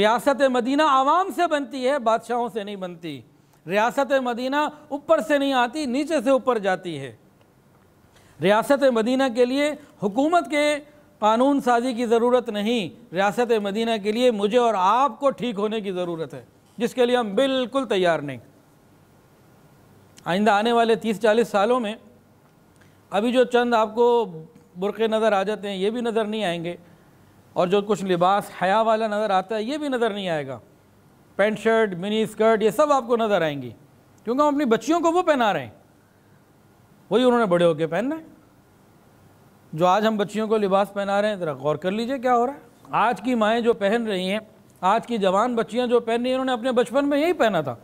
रियासत मदीना आवाम से बनती है, बादशाहों से नहीं बनती। रियासत मदीना ऊपर से नहीं आती, नीचे से ऊपर जाती है। रियासत मदीना के लिए हुकूमत के कानून साजी की ज़रूरत नहीं, रियासत मदीना के लिए मुझे और आपको ठीक होने की ज़रूरत है, जिसके लिए हम बिल्कुल तैयार नहीं। आइंदा आने वाले 30-40 सालों में अभी जो चंद आपको बुरक़े नज़र आ जाते हैं ये भी नज़र नहीं आएंगे, और जो कुछ लिबास हया वाला नज़र आता है ये भी नज़र नहीं आएगा। पैंट शर्ट, मिनी स्कर्ट, ये सब आपको नज़र आएंगी, क्योंकि हम अपनी बच्चियों को वो पहना रहे हैं, वही उन्होंने बड़े होकर पहनना है। जो आज हम बच्चियों को लिबास पहना रहे हैं, ज़रा गौर कर लीजिए क्या हो रहा है। आज की माएँ जो पहन रही हैं, आज की जवान बच्चियाँ जो पहन रही हैं, उन्होंने अपने बचपन में यही पहना था।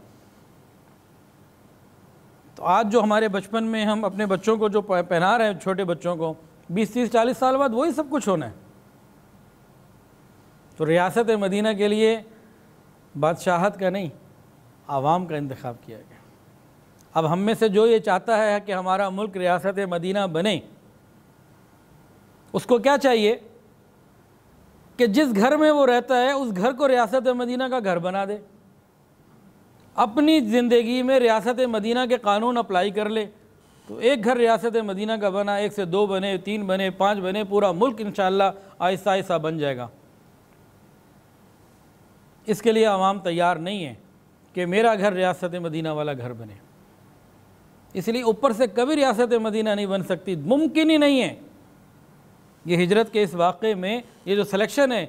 तो आज जो हमारे बचपन में हम अपने बच्चों को जो पहना रहे हैं, छोटे बच्चों को, 20-30-40 साल बाद वही सब कुछ होना है। तो रियासत मदीना के लिए बादशाहत का नहीं, आवाम का इंतखाब किया गया। अब हम में से जो ये चाहता है कि हमारा मुल्क रियासत मदीना बने, उसको क्या चाहिए कि जिस घर में वो रहता है उस घर को रियासत मदीना का घर बना दे, अपनी ज़िंदगी में रियासत मदीना के कानून अप्लाई कर ले। तो एक घर रियासत मदीना का बना, 1 से 2 बने, 3 बने, 5 बने, पूरा मुल्क इंशाअल्लाह आहिस्ता आहिस्ता बन जाएगा। इसके लिए आवाम तैयार नहीं है कि मेरा घर रियासत मदीना वाला घर बने, इसलिए ऊपर से कभी रियासत मदीना नहीं बन सकती, मुमकिन ही नहीं है। ये हिजरत के इस वाक़े में ये जो सिलेक्शन है,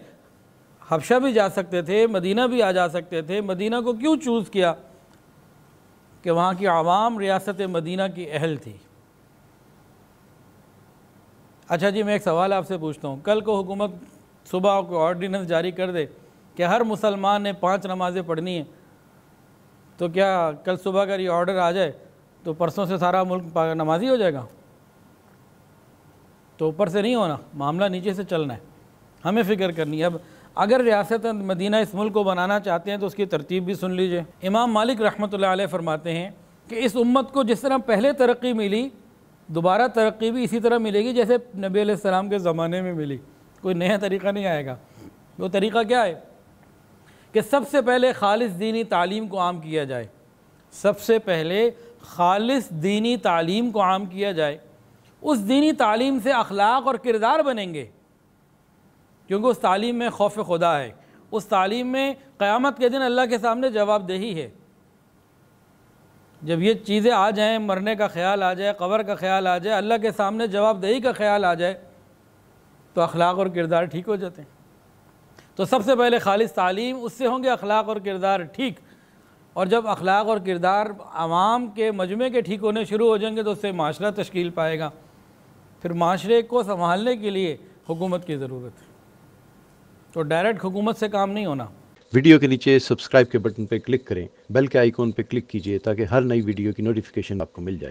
हबशा भी जा सकते थे, मदीना भी आ जा सकते थे। मदीना को क्यों चूज़ किया? कि वहाँ की आवाम रियासत मदीना की अहल थी। अच्छा जी, मैं एक सवाल आपसे पूछता हूँ, कल को हुकूमत सुबह को ऑर्डिनेंस जारी कर दे कि हर मुसलमान ने 5 नमाज़ें पढ़नी है, तो क्या कल सुबह अगर ये ऑर्डर आ जाए तो परसों से सारा मुल्क नमाजी हो जाएगा? तो ऊपर से नहीं होना, मामला नीचे से चलना है, हमें फ़िक्र करनी है। अब अगर रियासत मदीना इस मुल्क को बनाना चाहते हैं तो उसकी तरतीब भी सुन लीजिए। इमाम मालिक रहमतुल्लाह अलैह फरमाते हैं कि इस उम्मत को जिस तरह पहले तरक्की मिली, दोबारा तरक्की भी इसी तरह मिलेगी जैसे नबी अलैहिस्सलाम के ज़माने में मिली। कोई नया तरीक़ा नहीं आएगा। वो तरीक़ा क्या है कि सबसे पहले खालिस दीनी तालीम को आम किया जाए, सबसे पहले खालिस दीनी तालीम को आम किया जाए। उस दीनी तालीम से अखलाक और किरदार बनेंगे, क्योंकि उस तालीम में खौफ खुदा है, उस तालीम में क़यामत के दिन अल्लाह के सामने जवाबदेही है। जब ये चीज़ें आ जाएं, मरने का ख्याल आ जाए, कब्र का ख्याल आ जाए, अल्लाह के सामने जवाबदेही का ख्याल आ जाए, तो अखलाक और किरदार ठीक हो जाते हैं। तो सबसे पहले खालिस तालीम, उससे होंगे अखलाक और किरदार ठीक। और जब अखलाक और किरदार आवाम के मजमे के ठीक होने शुरू हो जाएंगे तो उससे माशरा तश्कील पाएगा। फिर माशरे को संभालने के लिए हुकूमत की ज़रूरत है, तो डायरेक्ट हुकूमत से काम नहीं होना। वीडियो के नीचे सब्सक्राइब के बटन पर क्लिक करें, बेल के आइकॉन पर क्लिक कीजिए ताकि हर नई वीडियो की नोटिफिकेशन आपको मिल जाए।